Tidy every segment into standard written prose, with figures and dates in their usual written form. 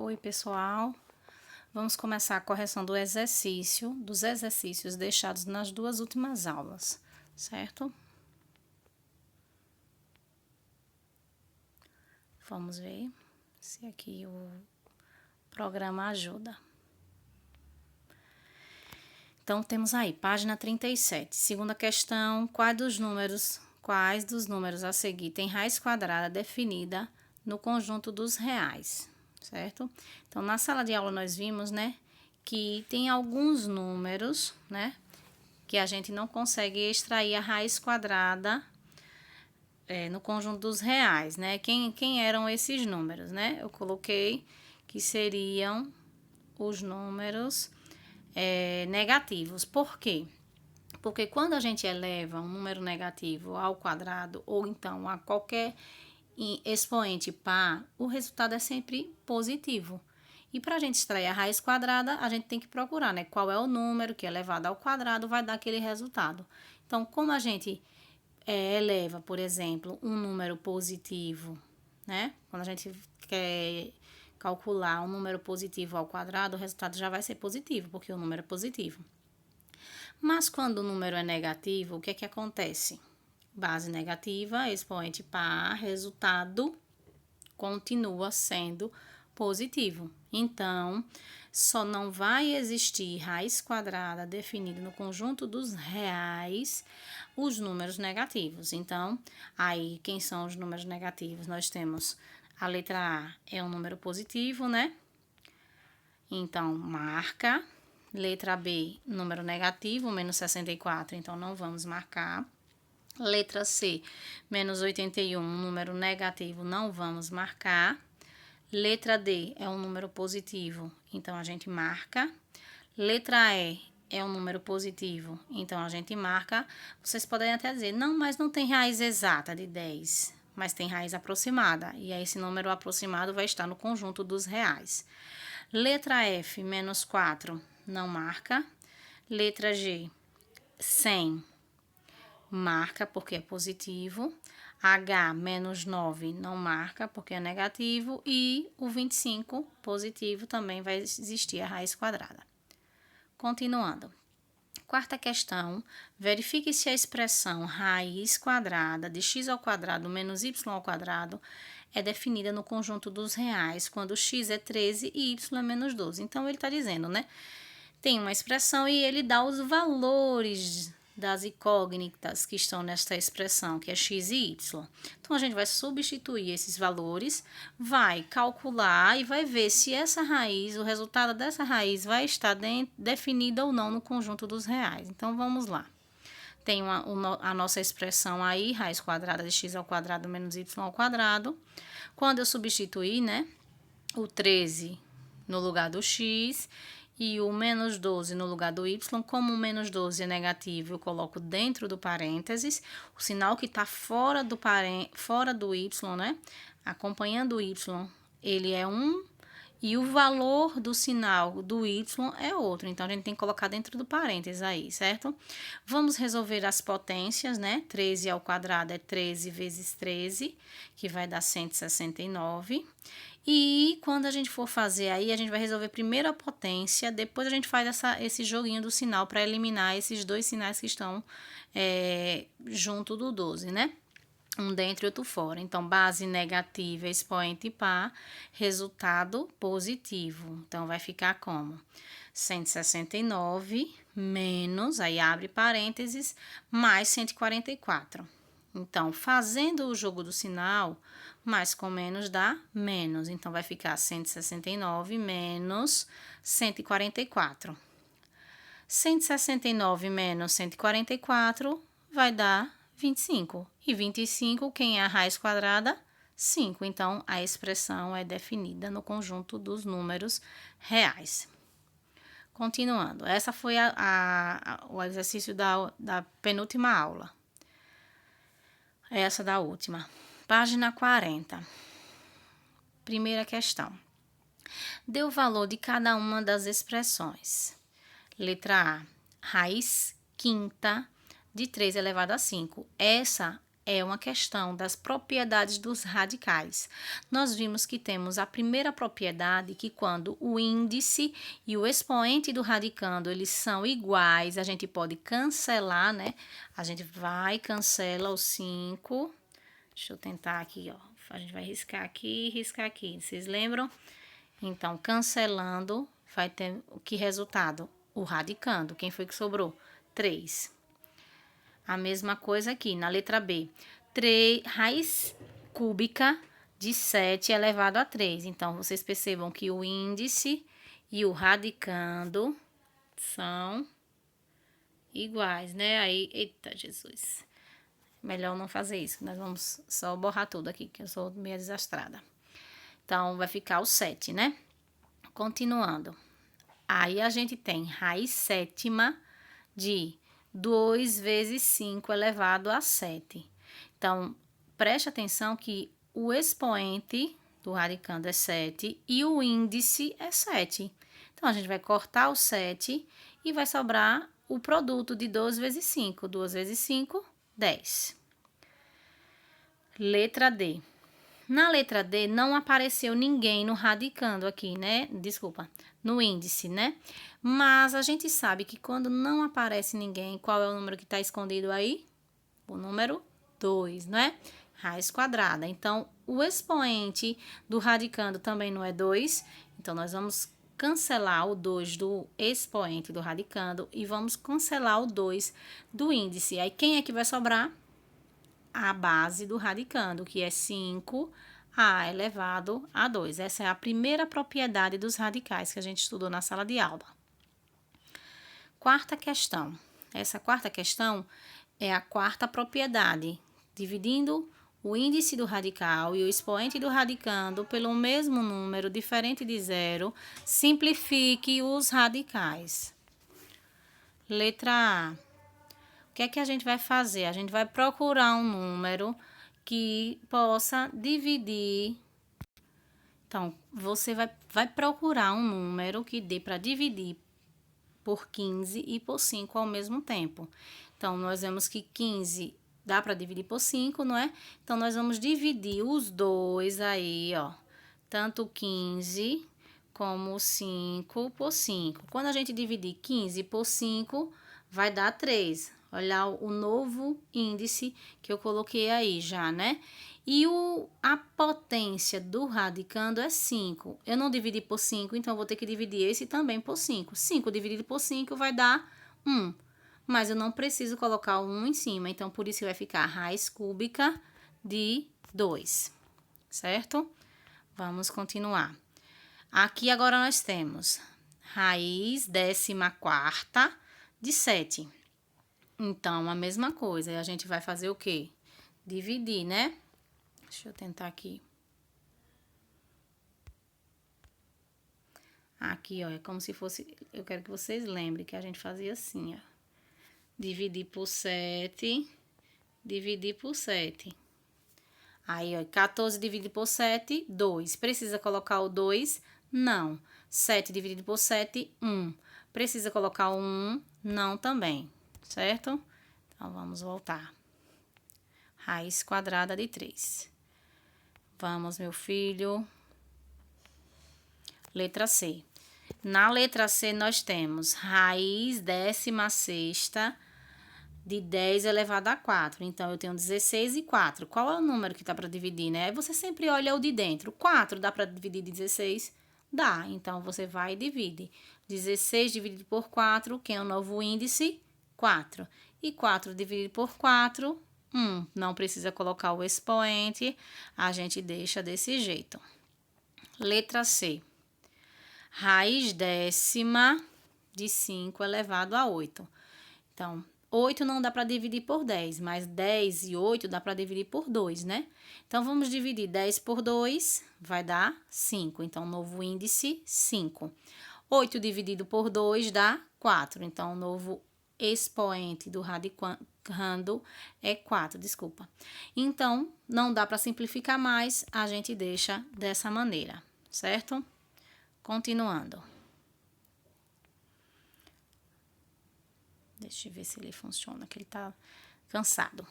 Oi, pessoal. Vamos começar a correção dos exercícios deixados nas duas últimas aulas, certo? Vamos ver se aqui o programa ajuda. Então, temos aí, página 37. Segunda questão, quais dos números a seguir tem raiz quadrada definida no conjunto dos reais, certo? Então, na sala de aula nós vimos, né, que tem alguns números, né, que a gente não consegue extrair a raiz quadrada no conjunto dos reais, né? Quem eram esses números, né? Eu coloquei que seriam os números negativos. Por quê? Porque quando a gente eleva um número negativo ao quadrado ou então a qualquer expoente par, o resultado é sempre positivo. E para a gente extrair a raiz quadrada, a gente tem que procurar, né? Qual é o número que elevado ao quadrado vai dar aquele resultado. Então, como a gente eleva, por exemplo, um número positivo, né? Quando a gente quer calcular um número positivo ao quadrado, o resultado já vai ser positivo, porque o número é positivo. Mas quando o número é negativo, o que é que acontece? Base negativa, expoente par, resultado continua sendo positivo. Então, só não vai existir raiz quadrada definida no conjunto dos reais os números negativos. Então, aí, quem são os números negativos? Nós temos a letra A é um número positivo, né? Então, marca. Letra B, número negativo, menos 64, então não vamos marcar. Letra C, menos 81, número negativo, não vamos marcar. Letra D é um número positivo, então a gente marca. Letra E é um número positivo, então a gente marca. Vocês podem até dizer, não, mas não tem raiz exata de 10, mas tem raiz aproximada, e aí esse número aproximado vai estar no conjunto dos reais. Letra F, menos 4, não marca. Letra G, 100, marca porque é positivo. H, menos 9, não marca porque é negativo. E o 25, positivo, também vai existir a raiz quadrada. Continuando. Quarta questão, verifique se a expressão raiz quadrada de x ao quadrado menos y ao quadrado é definida no conjunto dos reais quando x é 13 e y é menos 12. Então, ele está dizendo, né? Tem uma expressão e ele dá os valores das incógnitas que estão nesta expressão, que é x e y. Então, a gente vai substituir esses valores, vai calcular e vai ver se essa raiz, o resultado dessa raiz vai estar definida ou não no conjunto dos reais. Então, vamos lá. Tem a nossa expressão aí, raiz quadrada de x ao quadrado menos y ao quadrado. Quando eu substituir, né, o 13 no lugar do x e o menos 12 no lugar do y, como o menos 12 é negativo, eu coloco dentro do parênteses, o sinal que está fora do y, né, acompanhando o y, ele é 1, e o valor do sinal do y é outro, então a gente tem que colocar dentro do parênteses aí, certo? Vamos resolver as potências, né? 13 ao quadrado é 13 vezes 13, que vai dar 169. E quando a gente for fazer aí, a gente vai resolver primeiro a potência, depois a gente faz esse joguinho do sinal para eliminar esses dois sinais que estão junto do 12, né? Um dentro e outro fora. Então, base negativa, expoente par, resultado positivo. Então, vai ficar como? 169 menos, aí abre parênteses, mais 144. Então, fazendo o jogo do sinal, mais com menos dá menos. Então, vai ficar 169 menos 144. 169 menos 144 vai dar 25. E 25, quem é a raiz quadrada? 5. Então, a expressão é definida no conjunto dos números reais. Continuando. Essa foi o exercício da penúltima aula. Essa da última. Página 40. Primeira questão. Dê o valor de cada uma das expressões. Letra A, raiz quinta de 3 elevado a 5. Essa é uma questão das propriedades dos radicais. Nós vimos que temos a primeira propriedade, que quando o índice e o expoente do radicando, eles são iguais, a gente pode cancelar, né? A gente vai, cancela o 5. Deixa eu tentar aqui, ó. A gente vai riscar aqui e riscar aqui. Vocês lembram? Então, cancelando, vai ter o que resultado? O radicando. Quem foi que sobrou? 3. A mesma coisa aqui, na letra B. Raiz cúbica de 7 elevado a 3. Então, vocês percebam que o índice e o radicando são iguais, né? Aí, eita, Jesus. Melhor não fazer isso, nós vamos só borrar tudo aqui, que eu sou meio desastrada. Então, vai ficar o 7, né? Continuando. Aí, a gente tem raiz sétima de 2 vezes 5 elevado a 7. Então, preste atenção que o expoente do radicando é 7 e o índice é 7. Então, a gente vai cortar o 7 e vai sobrar o produto de 2 vezes 5. 2 vezes 5, 10. Letra D. Na letra D, não apareceu ninguém no radicando aqui, né? Desculpa, no índice, né? Mas a gente sabe que quando não aparece ninguém, qual é o número que está escondido aí? O número 2, né? Raiz quadrada. Então, o expoente do radicando também não é 2. Então, nós vamos cancelar o 2 do expoente do radicando e vamos cancelar o 2 do índice. Aí, quem é que vai sobrar? A base do radicando, que é 5a elevado a 2. Essa é a primeira propriedade dos radicais que a gente estudou na sala de aula. Quarta questão. Essa quarta questão é a quarta propriedade, dividindo o índice do radical e o expoente do radicando pelo mesmo número diferente de zero, simplifique os radicais. Letra A. O que é que a gente vai fazer? A gente vai procurar um número que possa dividir. Então, você vai procurar um número que dê para dividir por 15 e por 5 ao mesmo tempo. Então, nós vemos que 15 dá para dividir por 5, não é? Então, nós vamos dividir os dois aí, ó. Tanto 15 como 5 por 5. Quando a gente dividir 15 por 5, vai dar 3. Olha o novo índice que eu coloquei aí já, né? E a potência do radicando é 5. Eu não dividi por 5, então eu vou ter que dividir esse também por 5. 5 dividido por 5 vai dar 1. Mas eu não preciso colocar o 1 em cima, então por isso vai ficar raiz cúbica de 2, certo? Vamos continuar. Aqui agora nós temos raiz 14ª de 7. Então, a mesma coisa, a gente vai fazer o quê? Dividir, né? Deixa eu tentar aqui. Aqui, ó, é como se fosse... Eu quero que vocês lembrem que a gente fazia assim, ó. Dividir por 7, dividir por 7. Aí, ó, 14 dividido por 7, 2. Precisa colocar o 2? Não. 7 dividido por 7, 1. Precisa colocar o 1? Não também, certo? Então, vamos voltar. Raiz quadrada de 3. Vamos, meu filho. Letra C. Na letra C, nós temos raiz 16ª de 10 elevado a 4. Então, eu tenho 16 e 4. Qual é o número que dá para dividir, né? Você sempre olha o de dentro. 4 dá para dividir de 16? Dá. Então, você vai e divide. 16 dividido por 4, que é o novo índice? 4. E 4 dividido por 4, 1. Não precisa colocar o expoente, a gente deixa desse jeito. Letra C. Raiz 10ª de 5 elevado a 8. Então, 8 não dá para dividir por 10, mas 10 e 8 dá para dividir por 2, né? Então, vamos dividir 10 por 2, vai dar 5. Então, novo índice, 5. 8 dividido por 2 dá 4. Então, o novo expoente do radicando é 4, desculpa. Então, não dá para simplificar mais, a gente deixa dessa maneira, certo? Continuando. Deixa eu ver se ele funciona, que ele tá cansado.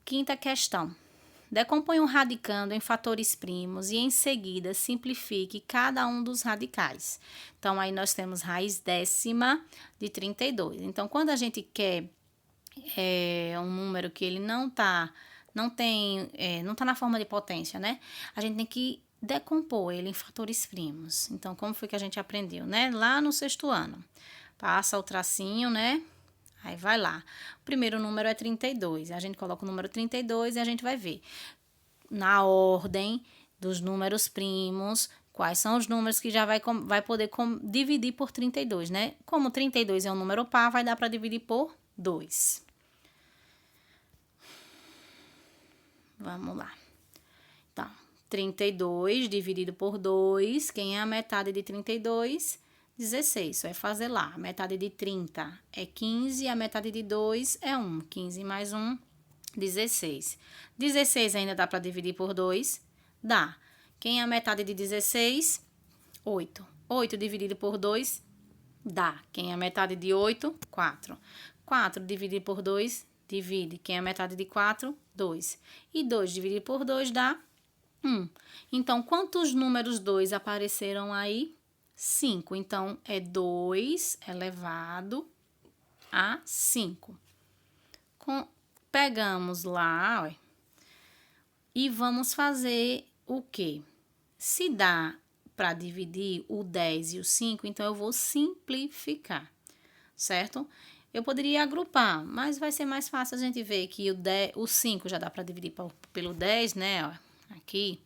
Quinta questão. Decomponha um radicando em fatores primos e, em seguida, simplifique cada um dos radicais. Então, aí nós temos raiz décima de 32. Então, quando a gente quer um número que ele não tá na forma de potência, né? A gente tem que decompor ele em fatores primos. Então, como foi que a gente aprendeu, né? Lá no sexto ano. Passa o tracinho, né? Aí vai lá. O primeiro número é 32. A gente coloca o número 32 e a gente vai ver na ordem dos números primos quais são os números que já vai poder dividir por 32, né? Como 32 é um número par, vai dar para dividir por 2. Vamos lá. Então, 32 dividido por 2, quem é a metade de 32? 16, só é fazer lá. A metade de 30 é 15, a metade de 2 é 1. 15 mais 1, 16. 16 ainda dá para dividir por 2? Dá. Quem é a metade de 16? 8. 8 dividido por 2? Dá. Quem é a metade de 8? 4. 4 dividido por 2? Divide. Quem é a metade de 4? 2. E 2 dividido por 2 dá 1. Então, quantos números 2 apareceram aí? 5. Então, é 2 elevado a 5. Pegamos lá, ó, e vamos fazer o quê? Se dá para dividir o 10 e o 5, então eu vou simplificar, certo? Eu poderia agrupar, mas vai ser mais fácil a gente ver que o 5 já dá para dividir pelo 10, né? Ó, aqui,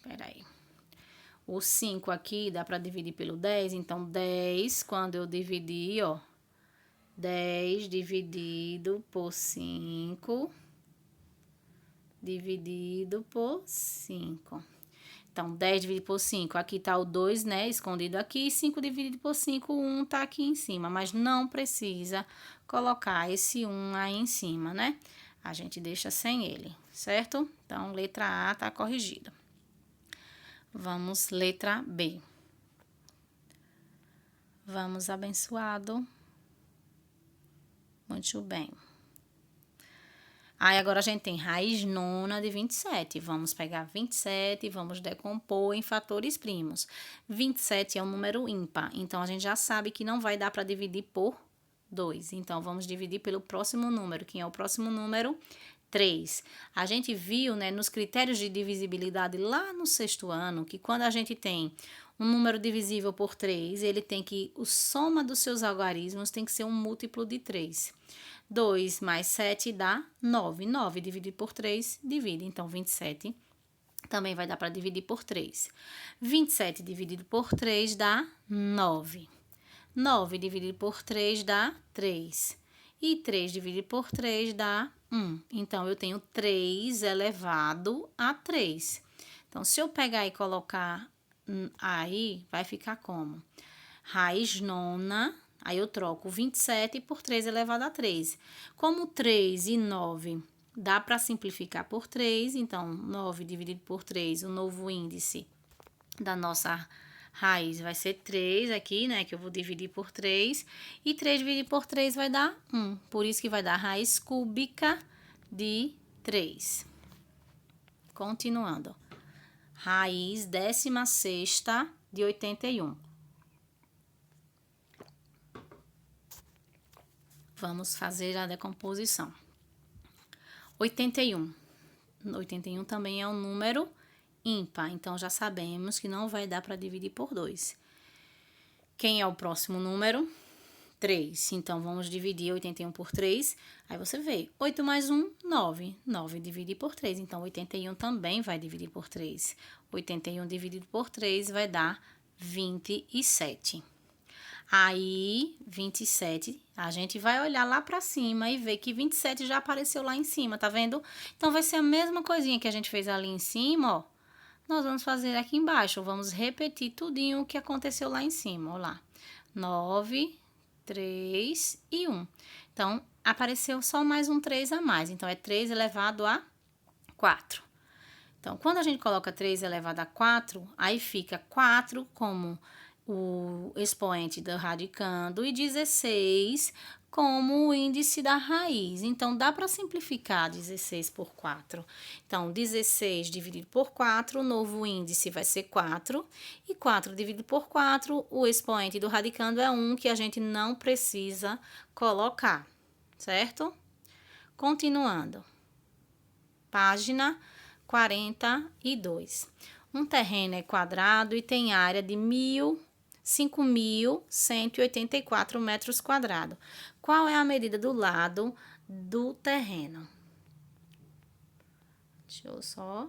peraí. O 5 aqui dá para dividir pelo 10, então 10, quando eu dividir, ó, 10 dividido por 5, dividido por 5. Então, 10 dividido por 5, aqui tá o 2, né, escondido aqui, 5 dividido por 5, o 1 tá aqui em cima, mas não precisa colocar esse 1 aí em cima, né? A gente deixa sem ele, certo? Então, letra A tá corrigida. Vamos, letra B. Vamos, abençoado. Muito bem. Aí, agora a gente tem raiz nona de 27. Vamos pegar 27 e vamos decompor em fatores primos. 27 é um número ímpar, então a gente já sabe que não vai dar para dividir por 2. Então, vamos dividir pelo próximo número. Quem é o próximo número? 3. A gente viu, né, nos critérios de divisibilidade lá no sexto ano, que quando a gente tem um número divisível por 3, ele tem que, a soma dos seus algarismos tem que ser um múltiplo de 3. 2 mais 7 dá 9. 9 dividido por 3, divide. Então, 27 também vai dar para dividir por 3. 27 dividido por 3 dá 9. 9 dividido por 3 dá 3. E 3 dividido por 3 dá 1. Então, eu tenho 3 elevado a 3. Então, se eu pegar e colocar aí, vai ficar como? Raiz nona, aí eu troco 27 por 3 elevado a 3. Como 3 e 9 dá para simplificar por 3, então 9 dividido por 3, o novo índice da nossa raiz vai ser 3 aqui, né, que eu vou dividir por 3, e 3 dividido por 3 vai dar 1, por isso que vai dar raiz cúbica de 3. Continuando. Raiz 16ª de 81. Vamos fazer a decomposição. 81. 81 também é um número ímpar, então já sabemos que não vai dar para dividir por 2. Quem é o próximo número? 3. Então, vamos dividir 81 por 3. Aí você vê, 8 mais 1, 9. 9 dividir por 3, então 81 também vai dividir por 3. 81 dividido por 3 vai dar 27. Aí, 27, a gente vai olhar lá pra cima e ver que 27 já apareceu lá em cima, tá vendo? Então, vai ser a mesma coisinha que a gente fez ali em cima, ó. Nós vamos fazer aqui embaixo, vamos repetir tudinho o que aconteceu lá em cima, ó lá. 9, 3 e 1. Então, apareceu só mais um 3 a mais, então é 3 elevado a 4. Então, quando a gente coloca 3 elevado a 4, aí fica 4 como o expoente do radicando e 16 como o índice da raiz. Então, dá para simplificar 16 por 4. Então, 16 dividido por 4, o novo índice vai ser 4. E 4 dividido por 4, o expoente do radicando é 1, que a gente não precisa colocar, certo? Continuando. Página 42. Um terreno é quadrado e tem área de 5.184 metros quadrados. Qual é a medida do lado do terreno? Deixa eu só.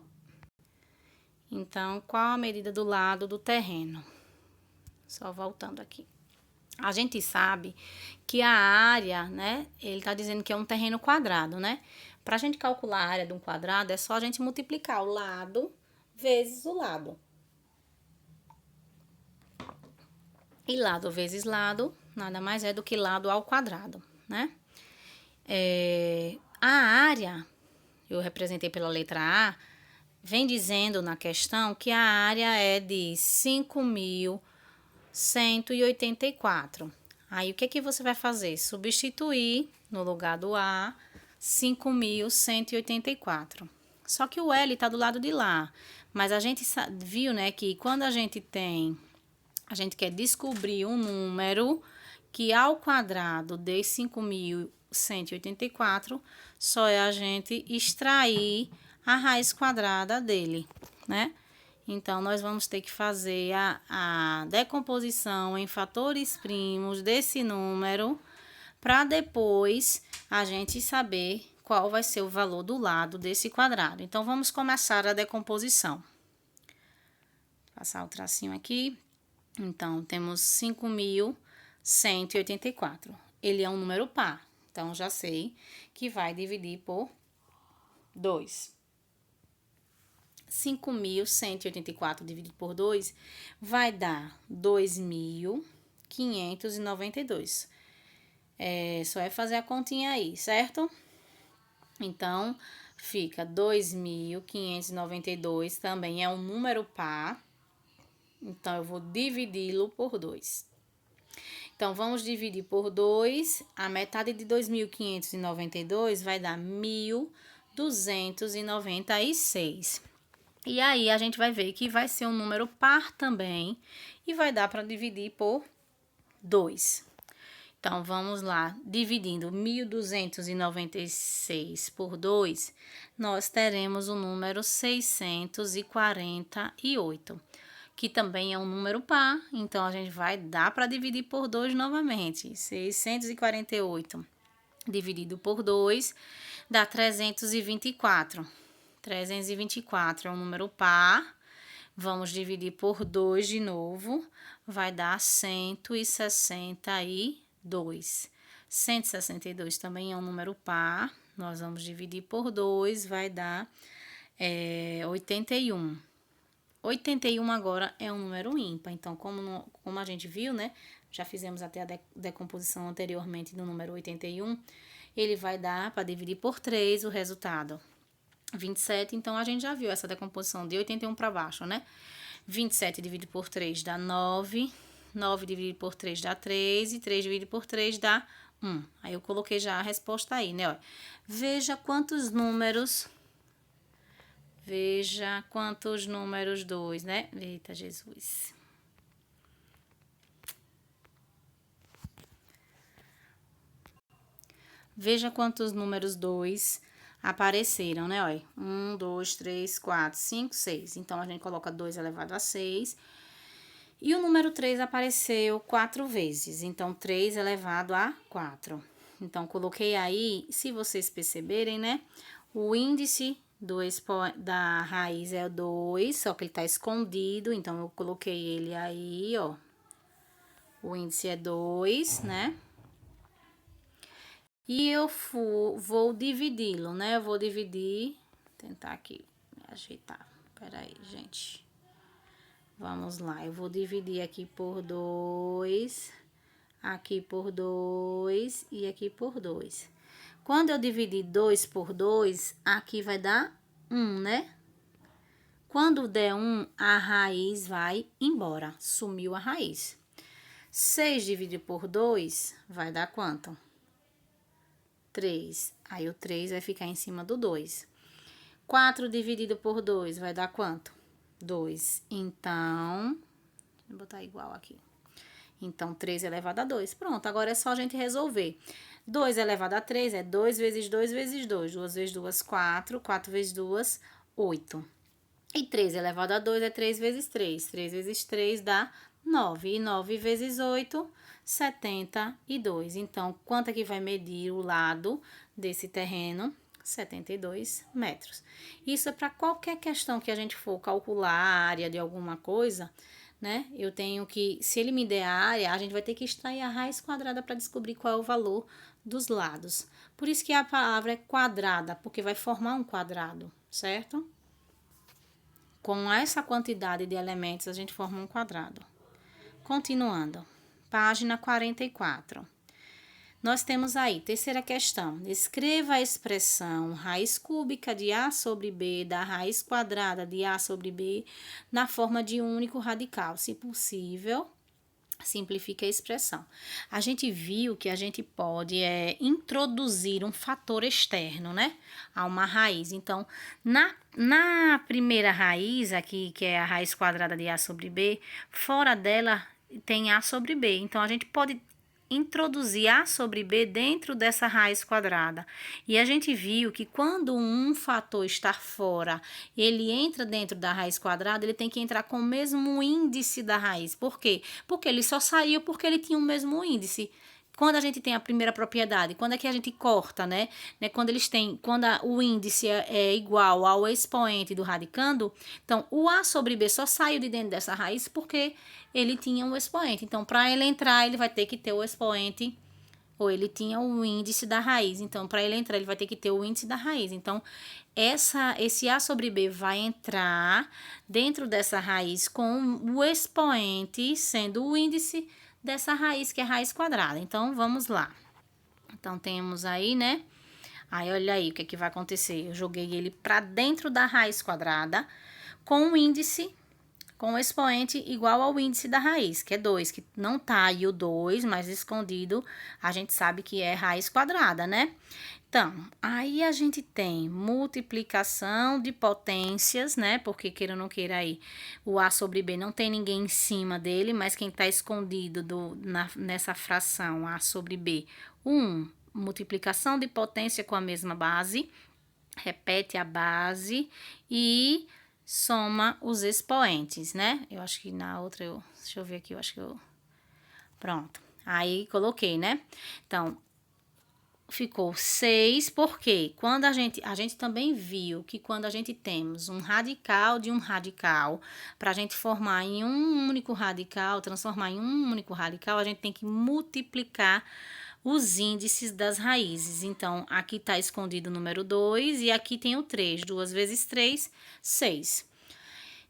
Então, qual a medida do lado do terreno? Só voltando aqui. A gente sabe que a área, né? Ele tá dizendo que é um terreno quadrado, né? Para a gente calcular a área de um quadrado, é só a gente multiplicar o lado vezes o lado. E lado vezes lado, nada mais é do que lado ao quadrado, né? A área, eu representei pela letra A, vem dizendo na questão que a área é de 5.184. Aí, o que você vai fazer? Substituir no lugar do A, 5.184. Só que o L está do lado de lá. Mas a gente viu, né, que quando a gente quer descobrir um número que ao quadrado dê 5.184, só é a gente extrair a raiz quadrada dele, né? Então, nós vamos ter que fazer a decomposição em fatores primos desse número para depois a gente saber qual vai ser o valor do lado desse quadrado. Então, vamos começar a decomposição. Vou passar o tracinho aqui. Então, temos 5.184. Ele é um número par. Então, já sei que vai dividir por 2. 5.184 dividido por 2 vai dar 2.592. Só é fazer a continha aí, certo? Então, fica 2.592, também é um número par. Então, eu vou dividi-lo por 2. Então, vamos dividir por 2. A metade de 2.592 vai dar 1.296. E aí, a gente vai ver que vai ser um número par também. E vai dar para dividir por 2. Então, vamos lá. Dividindo 1.296 por 2, nós teremos o número 648. Que também é um número par, então a gente vai dar para dividir por 2 novamente. 648 dividido por 2 dá 324. 324 é um número par. Vamos dividir por 2 de novo, vai dar 162. 162 também é um número par. Nós vamos dividir por 2, vai dar 81. 81 agora é um número ímpar. Então, como a gente viu, né? Já fizemos até a decomposição anteriormente do número 81. Ele vai dar, para dividir por 3, o resultado 27. Então, a gente já viu essa decomposição de 81 para baixo, né? 27 dividido por 3 dá 9. 9 dividido por 3 dá 3. E 3 dividido por 3 dá 1. Aí, eu coloquei já a resposta aí, né? Ó, veja quantos números... Veja quantos números 2, né? Eita, Jesus. Veja quantos números 2 apareceram, né? Olha, 1, 2, 3, 4, 5, 6. Então, a gente coloca 2 elevado a 6. E o número 3 apareceu 4 vezes. Então, 3 elevado a 4. Então, coloquei aí, se vocês perceberem, né? O índice da raiz é 2, só que ele tá escondido, então eu coloquei ele aí, ó. O índice é 2, né? E eu vou dividi-lo, né? Eu vou dividir, tentar aqui me ajeitar. Pera aí, gente. Vamos lá, eu vou dividir aqui por 2, aqui por 2 e aqui por 2. Quando eu dividir 2 por 2, aqui vai dar 1, né? Quando der 1, a raiz vai embora. Sumiu a raiz. 6 dividido por 2 vai dar quanto? 3. Aí, o 3 vai ficar em cima do 2. 4 dividido por 2 vai dar quanto? 2. Então, vou botar igual aqui. Então, 3 elevado a 2. Pronto, agora é só a gente resolver. 2 elevado a 3 é 2 vezes 2 vezes 2. 2 vezes 2, 4. 4 vezes 2, 8. E 3 elevado a 2 é 3 vezes 3. 3 vezes 3 dá 9. E 9 vezes 8, 72. Então, quanto é que vai medir o lado desse terreno? 72 metros. Isso é para qualquer questão que a gente for calcular a área de alguma coisa, né? Eu tenho que, se ele me der a área, a gente vai ter que extrair a raiz quadrada para descobrir qual é o valor dos lados. Por isso que a palavra é quadrada, porque vai formar um quadrado, certo? Com essa quantidade de elementos, a gente forma um quadrado. Continuando, página 44. Nós temos aí, terceira questão. Escreva a expressão raiz cúbica de A sobre B da raiz quadrada de A sobre B na forma de um único radical. Se possível, simplifique a expressão. A gente viu que a gente pode introduzir um fator externo, né? A uma raiz. Então, na primeira raiz aqui, que é a raiz quadrada de A sobre B, fora dela tem A sobre B. Então, a gente pode introduzir A sobre B dentro dessa raiz quadrada. E a gente viu que quando um fator está fora, ele entra dentro da raiz quadrada, ele tem que entrar com o mesmo índice da raiz. Por quê? Porque ele só saiu porque ele tinha o mesmo índice. Quando a gente tem a primeira propriedade, quando é que a gente corta, né? Quando o índice é igual ao expoente do radicando, então o A sobre B só saiu de dentro dessa raiz porque ele tinha um expoente. Então, para ele entrar, ele vai ter que ter o expoente, ou ele tinha o índice da raiz. Então, para ele entrar, ele vai ter que ter o índice da raiz. Então, esse A sobre B vai entrar dentro dessa raiz com o expoente sendo o índice dessa raiz, que é a raiz quadrada. Então, vamos lá. Então, temos aí, né? Aí, olha aí o que vai acontecer. Eu joguei ele para dentro da raiz quadrada com o índice, com o expoente igual ao índice da raiz, que é 2, que não tá aí o 2, mas escondido a gente sabe que é raiz quadrada, né? Então, aí a gente tem multiplicação de potências, né? Porque queira ou não queira aí, o A sobre B não tem ninguém em cima dele, mas quem tá escondido nessa fração A sobre B, 1, multiplicação de potência com a mesma base, repete a base e soma os expoentes, né? Eu acho que na outra, deixa eu ver aqui, pronto. Aí, coloquei, né? Então, ficou 6, porque quando a gente também viu que quando a gente temos um radical de um radical, para a gente formar em um único radical, transformar em um único radical, a gente tem que multiplicar os índices das raízes. Então, aqui está escondido o número 2 e aqui tem o 3. 2 vezes 3, 6.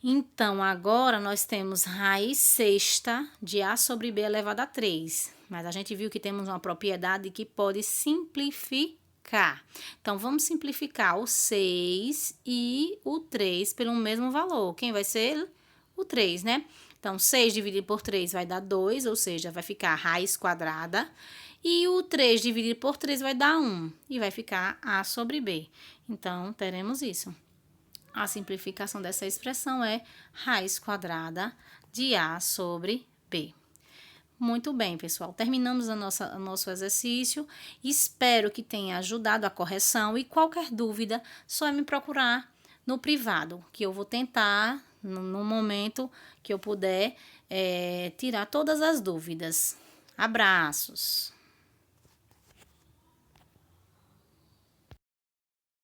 Então, agora nós temos raiz sexta de A sobre B elevado a 3. Mas a gente viu que temos uma propriedade que pode simplificar. Então, vamos simplificar o 6 e o 3 pelo mesmo valor. Quem vai ser? O 3, né? Então, 6 dividido por 3 vai dar 2, ou seja, vai ficar raiz quadrada. E o 3 dividido por 3 vai dar 1, e vai ficar A sobre B. Então, teremos isso. A simplificação dessa expressão é raiz quadrada de A sobre B. Muito bem, pessoal. Terminamos o nosso exercício. Espero que tenha ajudado a correção. E qualquer dúvida, só é me procurar no privado, que eu vou tentar, no momento que eu puder, tirar todas as dúvidas. Abraços!